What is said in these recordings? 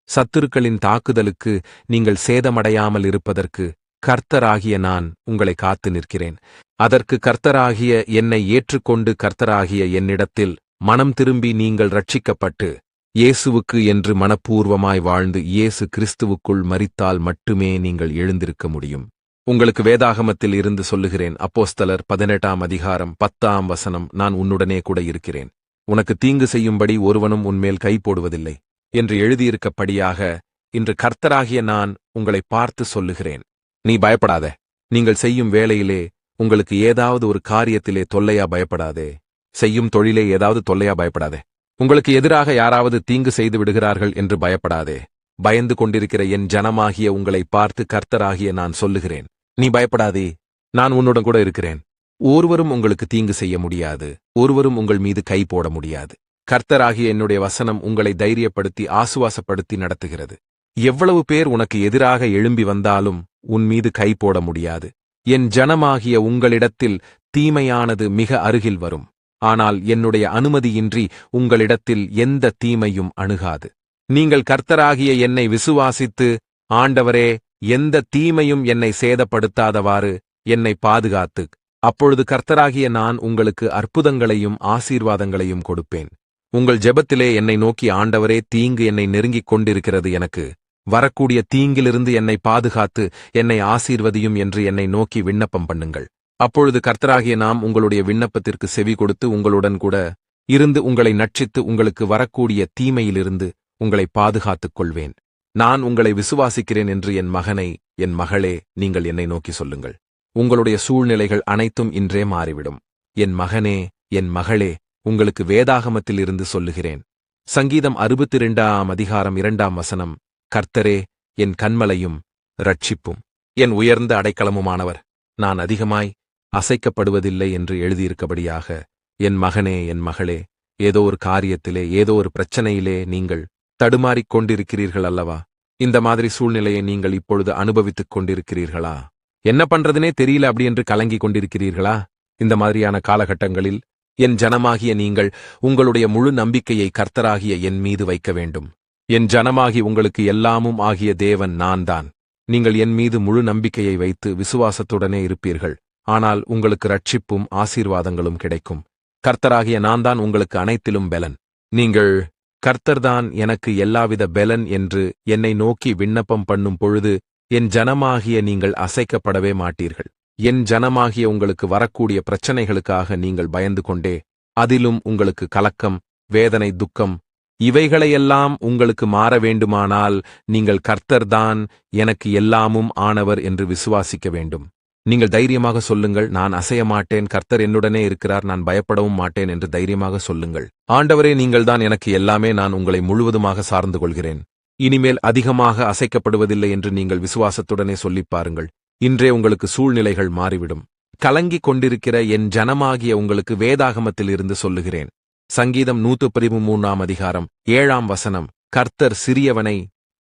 சத்துருக்களின் தாக்குதலுக்கு நீங்கள் சேதமடையாமல் இருப்பதற்கு கர்த்தராகிய நான் உங்களை காத்து நிற்கிறேன். அதற்கு கர்த்தராகிய என்னை ஏற்றுக்கொண்டு கர்த்தராகிய என்னிடத்தில் மனம் திரும்பி நீங்கள் ரட்சிக்கப்பட்டு இயேசுவுக்கு என்று மனப்பூர்வமாய் வாழ்ந்து இயேசு கிறிஸ்துவுக்குள் மரித்தால் மட்டுமே நீங்கள் எழுந்திருக்க முடியும். உங்களுக்கு வேதாகமத்தில் இருந்து சொல்லுகிறேன். அப்போஸ்தலர் 18ஆம் அதிகாரம் 10ஆம் வசனம், நான் உன்னுடனே கூட இருக்கிறேன், உனக்கு தீங்கு செய்யும்படி ஒருவனும் உன்மேல் கை போடுவதில்லை என்று எழுதியிருக்கப்படியாக இன்று கர்த்தராகிய நான் உங்களை பார்த்து சொல்லுகிறேன், நீ பயப்படாத. நீங்கள் செய்யும் வேளையிலே உங்களுக்கு ஏதாவது ஒரு காரியத்திலே தொல்லையா பயப்படாதே. செய்யும் தொழிலே ஏதாவது தொல்லையா பயப்படாதே. உங்களுக்கு எதிராக யாராவது தீங்கு செய்து விடுகிறார்கள் என்று பயப்படாதே. பயந்து கொண்டிருக்கிற என் ஜனமாகிய உங்களை பார்த்து கர்த்தராகிய நான் சொல்லுகிறேன், நீ பயப்படாதே, நான் உன்னுடன் கூட இருக்கிறேன். ஒருவரும் உங்களுக்கு தீங்கு செய்ய முடியாது, ஒருவரும் உங்கள் மீது கை போட முடியாது. கர்த்தராகிய என்னுடைய வசனம் உங்களை தைரியப்படுத்தி ஆசுவாசப்படுத்தி நடத்துகிறது. எவ்வளவு பேர் உனக்கு எதிராக எழும்பி வந்தாலும் உன் மீது கை போட முடியாது. என் ஜனமாகிய உங்களிடத்தில் தீமையானது மிக அருகில் வரும், ஆனால் என்னுடைய அனுமதியின்றி உங்களிடத்தில் எந்த தீமையும் அணுகாது. நீங்கள் கர்த்தராகிய என்னை விசுவாசித்து, ஆண்டவரே, எந்த தீமையும் என்னை சேதப்படுத்தாதவாறு என்னை பாதுகாத்து, அப்பொழுது கர்த்தராகிய நான் உங்களுக்கு அற்புதங்களையும் ஆசீர்வாதங்களையும் கொடுப்பேன். உங்கள் ஜெபத்திலே என்னை நோக்கி, ஆண்டவரே, தீங்கு என்னை நெருங்கிக் கொண்டிருக்கிறது, எனக்கு வரக்கூடிய தீங்கிலிருந்து என்னை பாதுகாத்து என்னை ஆசீர்வதியும் என்று என்னை நோக்கி விண்ணப்பம் பண்ணுங்கள். அப்பொழுது கர்த்தராகிய நாம் உங்களுடைய விண்ணப்பத்திற்கு செவி கொடுத்து உங்களுடன் கூட இருந்து உங்களை நட்சித்து உங்களுக்கு வரக்கூடிய தீமையிலிருந்து உங்களை பாதுகாத்துக் கொள்வேன். நான் உங்களை விசுவாசிக்கிறேன் என்று என் மகனை, என் மகளே, நீங்கள் என்னை நோக்கி சொல்லுங்கள். உங்களுடைய சூழ்நிலைகள் அனைத்தும் இன்றே மாறிவிடும். என் மகனே, என் மகளே, உங்களுக்கு வேதாகமத்தில் இருந்து சொல்லுகிறேன். சங்கீதம் 62ஆம் அதிகாரம் 2ஆம் வசனம், கர்த்தரே என் கன்மலையும் ரட்சிப்பும் என் உயர்ந்த அடைக்கலமுமானவர், நான் அதிகமாய் அசைக்கப்படுவதில்லை என்று எழுதியிருக்கபடியாக, என் மகனே, என் மகளே, ஏதோ ஒரு காரியத்திலே, ஏதோ ஒரு பிரச்சனையிலே நீங்கள் தடுமாறிக் கொண்டிருக்கிறீர்கள் அல்லவா? இந்த மாதிரி சூழ்நிலையை நீங்கள் இப்பொழுது அனுபவித்துக் கொண்டிருக்கிறீர்களா? என்ன பண்றதுனே தெரியல அப்படி என்று கலங்கிக் கொண்டிருக்கிறீர்களா? இந்த மாதிரியான காலகட்டங்களில் என் ஜனமாகிய நீங்கள் உங்களுடைய முழு நம்பிக்கையை கர்த்தராகிய என் மீது வைக்க வேண்டும். என் ஜனமாகி உங்களுக்கு எல்லாமும் ஆகிய தேவன் நான்தான். நீங்கள் என் மீது முழு நம்பிக்கையை வைத்து விசுவாசத்துடனே இருப்பீர்கள், ஆனால் உங்களுக்கு ரட்சிப்பும் ஆசீர்வாதங்களும் கிடைக்கும். கர்த்தராகிய நான்தான் உங்களுக்கு அனைத்திலும் பெலன். நீங்கள் கர்த்தர்தான் எனக்கு எல்லாவித பெலன் என்று என்னை நோக்கி விண்ணப்பம் பண்ணும் பொழுது என் ஜனமாகிய நீங்கள் அசைக்கப்படவே மாட்டீர்கள். என் ஜனமாகிய உங்களுக்கு வரக்கூடிய பிரச்சனைகளுக்காக நீங்கள் பயந்து கொண்டே, அதிலும் உங்களுக்கு கலக்கம், வேதனை, துக்கம் இவைகளையெல்லாம் உங்களுக்கு மாற வேண்டுமானால் நீங்கள் கர்த்தர்தான் எனக்கு எல்லாமும் ஆனவர் என்று விசுவாசிக்க வேண்டும். நீங்கள் தைரியமாக சொல்லுங்கள், நான் அசைய மாட்டேன், கர்த்தர் என்னுடனே இருக்கிறார், நான் பயப்படவும் மாட்டேன் என்று தைரியமாக சொல்லுங்கள். ஆண்டவரே, நீங்கள்தான் எனக்கு எல்லாமே, நான் உங்களை முழுவதுமாக சார்ந்து கொள்கிறேன், இனிமேல் அதிகமாக அசைக்கப்படுவதில்லை என்று நீங்கள் விசுவாசத்துடனே சொல்லிப் பாருங்கள். இன்றே உங்களுக்கு சூழ்நிலைகள் மாறிவிடும். கலங்கிக் கொண்டிருக்கிற என் ஜனமாகிய உங்களுக்கு வேதாகமத்தில் இருந்து சொல்லுகிறேன். சங்கீதம் 113ஆம் அதிகாரம் 7ஆம் வசனம், கர்த்தர் சிறியவனை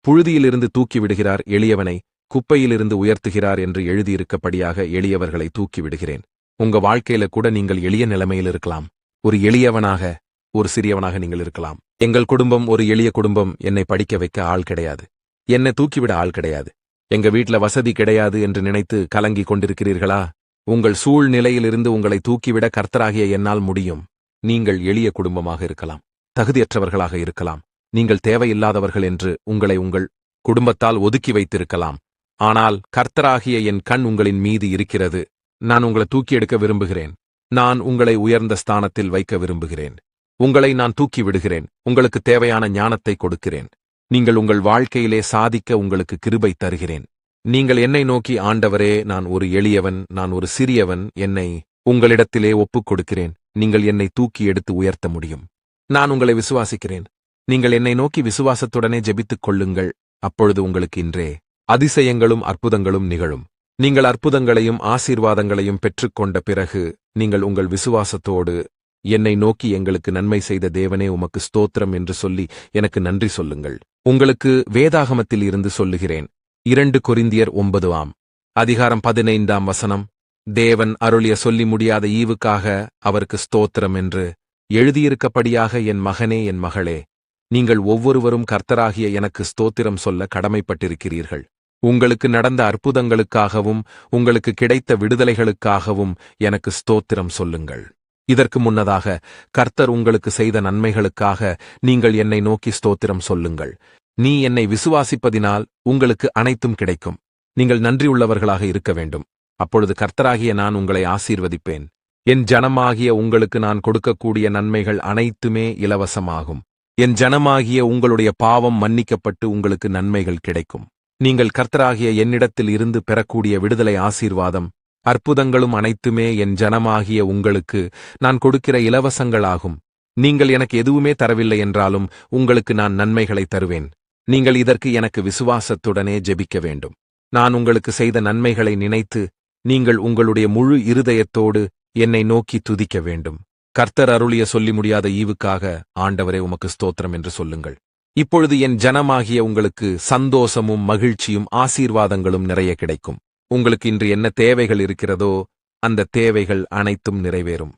புழுதியிலிருந்து தூக்கிவிடுகிறார், எளியவனை குப்பையிலிருந்து உயர்த்துகிறார் என்று எழுதியிருக்கப்படியாக எளியவர்களை தூக்கிவிடுகிறேன். உங்க வாழ்க்கையில கூட நீங்கள் எளிய நிலைமையில் இருக்கலாம். ஒரு எளியவனாக, ஒரு சிறியவனாக நீங்கள் இருக்கலாம். எங்கள் குடும்பம் ஒரு எளிய குடும்பம், என்னை படிக்க வைக்க ஆள் கிடையாது, என்னை தூக்கிவிட ஆள் கிடையாது, எங்க வீட்ல வசதி கிடையாது என்று நினைத்து கலங்கிக் கொண்டிருக்கிறீர்களா? உங்கள் சூழ்நிலையிலிருந்து உங்களை தூக்கிவிட கர்த்தராகிய என்னால் முடியும். நீங்கள் எளிய குடும்பமாக இருக்கலாம், தகுதியற்றவர்களாக இருக்கலாம், நீங்கள் தேவையில்லாதவர்கள் என்று உங்களை உங்கள் குடும்பத்தால் ஒதுக்கி வைத்திருக்கலாம். ஆனால் கர்த்தராகிய என் கண் உங்களின் மீது இருக்கிறது. நான் உங்களை தூக்கி எடுக்க விரும்புகிறேன். நான் உங்களை உயர்ந்த ஸ்தானத்தில் வைக்க விரும்புகிறேன். உங்களை நான் தூக்கி விடுகிறேன். உங்களுக்கு தேவையான ஞானத்தை கொடுக்கிறேன். நீங்கள் உங்கள் வாழ்க்கையிலே சாதிக்க உங்களுக்கு கிருபை தருகிறேன். நீங்கள் என்னை நோக்கி, ஆண்டவரே, நான் ஒரு எளியவன், நான் ஒரு சிறியவன், என்னை உங்களிடத்திலே ஒப்புக் கொடுக்கிறேன், நீங்கள் என்னை தூக்கி எடுத்து உயர்த்த முடியும். நான் உங்களை விசுவாசிக்கிறேன். நீங்கள் என்னை நோக்கி விசுவாசத்துடனே ஜெபித்துக் கொள்ளுங்கள். அப்பொழுது உங்களுக்கு இன்றே அதிசயங்களும் அற்புதங்களும் நிகழும். நீங்கள் அற்புதங்களையும் ஆசீர்வாதங்களையும் பெற்றுக்கொண்ட பிறகு நீங்கள் உங்கள் விசுவாசத்தோடு என்னை நோக்கி, எங்களுக்கு நன்மை செய்த தேவனே, உமக்கு ஸ்தோத்திரம் என்று சொல்லி எனக்கு நன்றி சொல்லுங்கள். உங்களுக்கு வேதாகமத்தில் இருந்து சொல்லுகிறேன். 2 கொரிந்தியர் 9ஆம் அதிகாரம் 15ஆம் வசனம், தேவன் அருளிய சொல்லி முடியாத ஈவுக்காக அவருக்கு ஸ்தோத்திரம் என்று எழுதியிருக்கப்படியாக, என் மகனே, என் மகளே, நீங்கள் ஒவ்வொருவரும் கர்த்தராகிய எனக்கு ஸ்தோத்திரம் சொல்ல கடமைப்பட்டிருக்கிறீர்கள். உங்களுக்கு நடந்த அற்புதங்களுக்காகவும் உங்களுக்கு கிடைத்த விடுதலைகளுக்காகவும் எனக்கு ஸ்தோத்திரம் சொல்லுங்கள். இதற்கு முன்னதாக கர்த்தர் உங்களுக்கு செய்த நன்மைகளுக்காக நீங்கள் என்னை நோக்கி ஸ்தோத்திரம் சொல்லுங்கள். நீ என்னை விசுவாசிப்பதினால் உங்களுக்கு அனைத்தும் கிடைக்கும். நீங்கள் நன்றியுள்ளவர்களாக இருக்க வேண்டும். அப்பொழுது கர்த்தராகிய நான் உங்களை ஆசீர்வதிப்பேன். என் ஜனமாகிய உங்களுக்கு நான் கொடுக்கக்கூடிய நன்மைகள் அனைத்துமே இலவசமாகும். என் ஜனமாகிய உங்களுடைய பாவம் மன்னிக்கப்பட்டு உங்களுக்கு நன்மைகள் கிடைக்கும். நீங்கள் கர்த்தராகிய என்னிடத்தில் இருந்து பெறக்கூடிய விடுதலை ஆசீர்வாதம் அற்புதங்களும் அனைத்துமே என் ஜனமாகிய உங்களுக்கு நான் கொடுக்கிற இலவசங்களாகும். நீங்கள் எனக்கு எதுவுமே தரவில்லை என்றாலும் உங்களுக்கு நான் நன்மைகளை தருவேன். நீங்கள் இதற்கு எனக்கு விசுவாசத்துடனே ஜெபிக்க வேண்டும். நான் உங்களுக்கு செய்த நன்மைகளை நினைத்து நீங்கள் உங்களுடைய முழு இருதயத்தோடு என்னை நோக்கி துதிக்க வேண்டும். கர்த்தர் அருளிய சொல்லி முடியாத ஈவுக்காக ஆண்டவரே உமக்கு ஸ்தோத்திரம் என்று சொல்லுங்கள். இப்பொழுது என் ஜனமாகிய உங்களுக்கு சந்தோஷமும் மகிழ்ச்சியும் ஆசீர்வாதங்களும் நிறைய கிடைக்கும். உங்களுக்கு இன்று என்ன தேவைகள் இருக்கிறதோ அந்த தேவைகள் அனைத்தும் நிறைவேறும்.